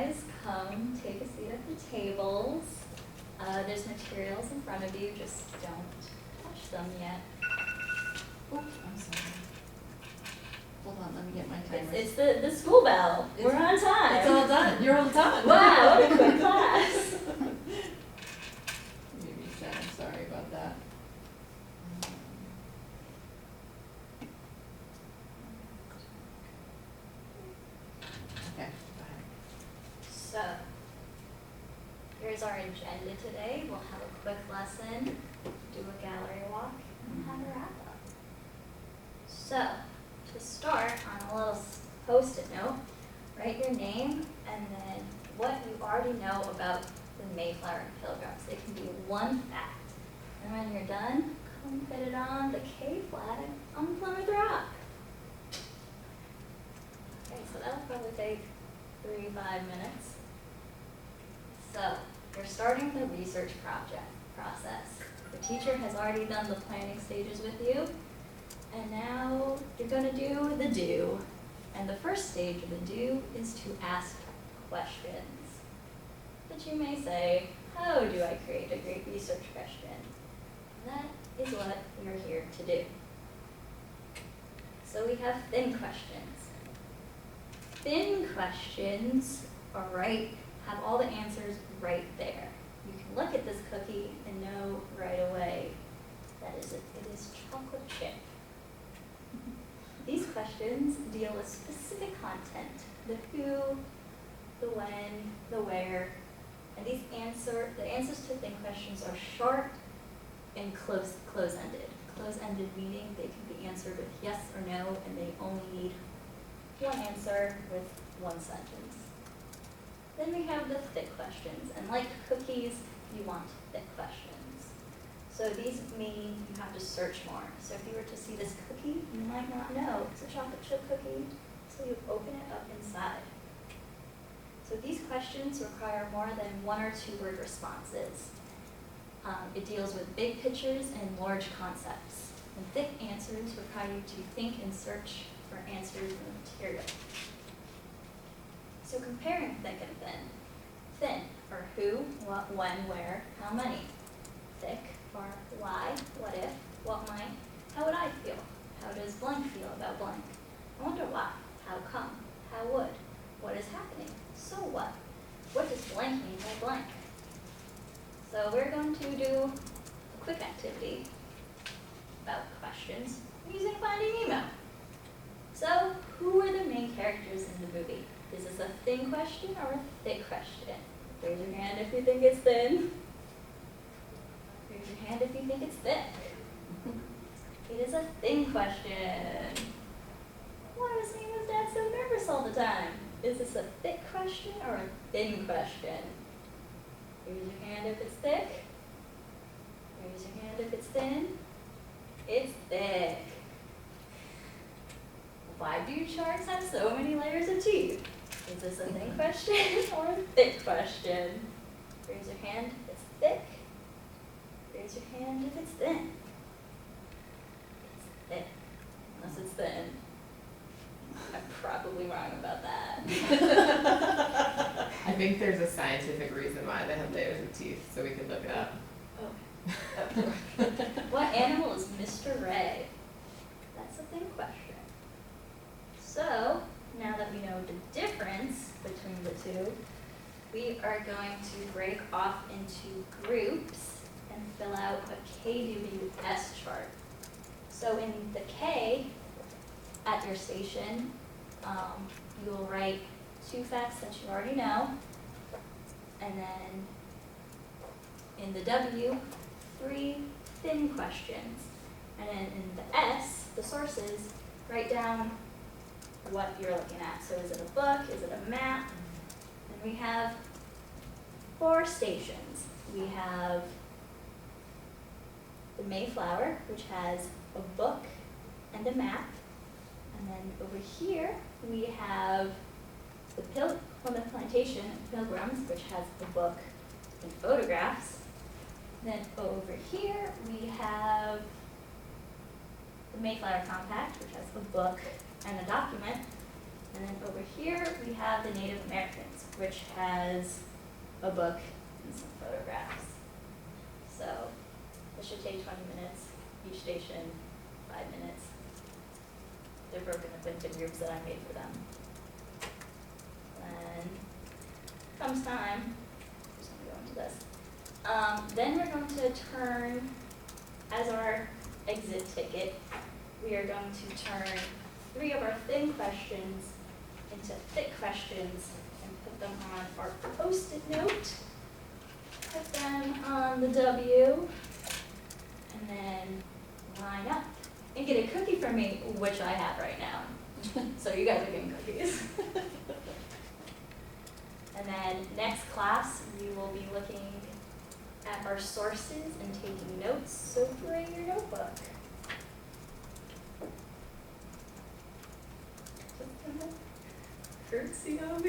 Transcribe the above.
guys come take a seat at the tables. There's materials in front of you, just don't touch them yet. Oops, I'm sorry. Hold on, let me get my timer. It's the school bell. We're on time. It's all done. You're all done. Wow, what a quick class. Let me reset. I'm sorry about that. Okay, go ahead. So, here's our agenda today. We'll have a quick lesson, do a gallery walk, and have a wrap up. So, to start, on a little post-it note, write your name and then what you already know about the Mayflower and Pilgrims. It can be one fact. And when you're done, come fit it on the K flag on Plymouth Rock. Okay, so that'll probably take 3 to 5 minutes. So, you're starting the research process. The teacher has already done the planning stages with you, and now you're going to do the do. And the first stage of the do is to ask questions. But you may say, how do I create a great research question? That is what we're here to do. So we have thin questions. Thin questions have all the answers right there. You can look at this cookie and know right away that it is chocolate chip. These questions deal with specific content, the who, the when, the where, and the answers to thin questions are short and close-ended. Close-ended meaning they can be answered with yes or no, and they only need one answer with one sentence. Then we have the thick questions, and like cookies, you want thick questions. So these mean you have to search more. So if you were to see this cookie, you might not know it's a chocolate chip cookie, so you open it up inside. So these questions require more than 1 or 2 word responses. It deals with big pictures and large concepts. And thick answers require you to think and search for answers in the material. So comparing thick and thin. Thin for who, what, when, where, how many. Thick for why, what if, what might, how would I feel? How does blank feel about blank? I wonder why, how come, how would, what is happening, so what? What does blank mean by blank? So we're going to do a quick activity about questions using Finding Nemo. So who are the main characters in the movie? Is this a thin question or a thick question? Raise your hand if you think it's thin. Raise your hand if you think it's thick. It is a thin question. Why was Nemo's dad so nervous all the time? Is this a thick question or a thin question? Raise your hand if it's thick. Raise your hand if it's thin. It's thick. Why do sharks have so many layers of teeth? Is this a thin question or a thick question? Raise your hand if it's thick. Raise your hand if it's thin. It's thick, unless it's thin. I'm probably wrong about that. I think there's a scientific reason why they have layers of teeth, so we could look it up. Oh. What animal is Mr. Ray? That's a thin question. So, now that we know the difference between the two, we are going to break off into groups and fill out a KWS chart. So in the K, at your station, you will write 2 facts that you already know, and then in the W, 3 thin questions. And then in the S, the sources, write down what you're looking at. So is it a book? Is it a map? And we have 4 stations. We have the Mayflower, which has a book and a map. And then over here, we have the Plymouth Plantation Pilgrims, which has the book and photographs. Then over here, we have the Mayflower Compact, which has a book and a document. And then over over here, we have the Native Americans, which has a book and some photographs. So it should take 20 minutes, each station 5 minutes. They're broken up into groups that I made for them. Then comes time, just gonna go into this. Then we're going to turn, as our exit ticket, we are going to turn 3 of our thin questions into thick questions and put them on our Post-it note. Put them on the W, and then line up and get a cookie from me, which I have right now. So you guys are getting cookies. And then next class, we will be looking at our sources and taking notes, so bring your notebook. Courtesy of me.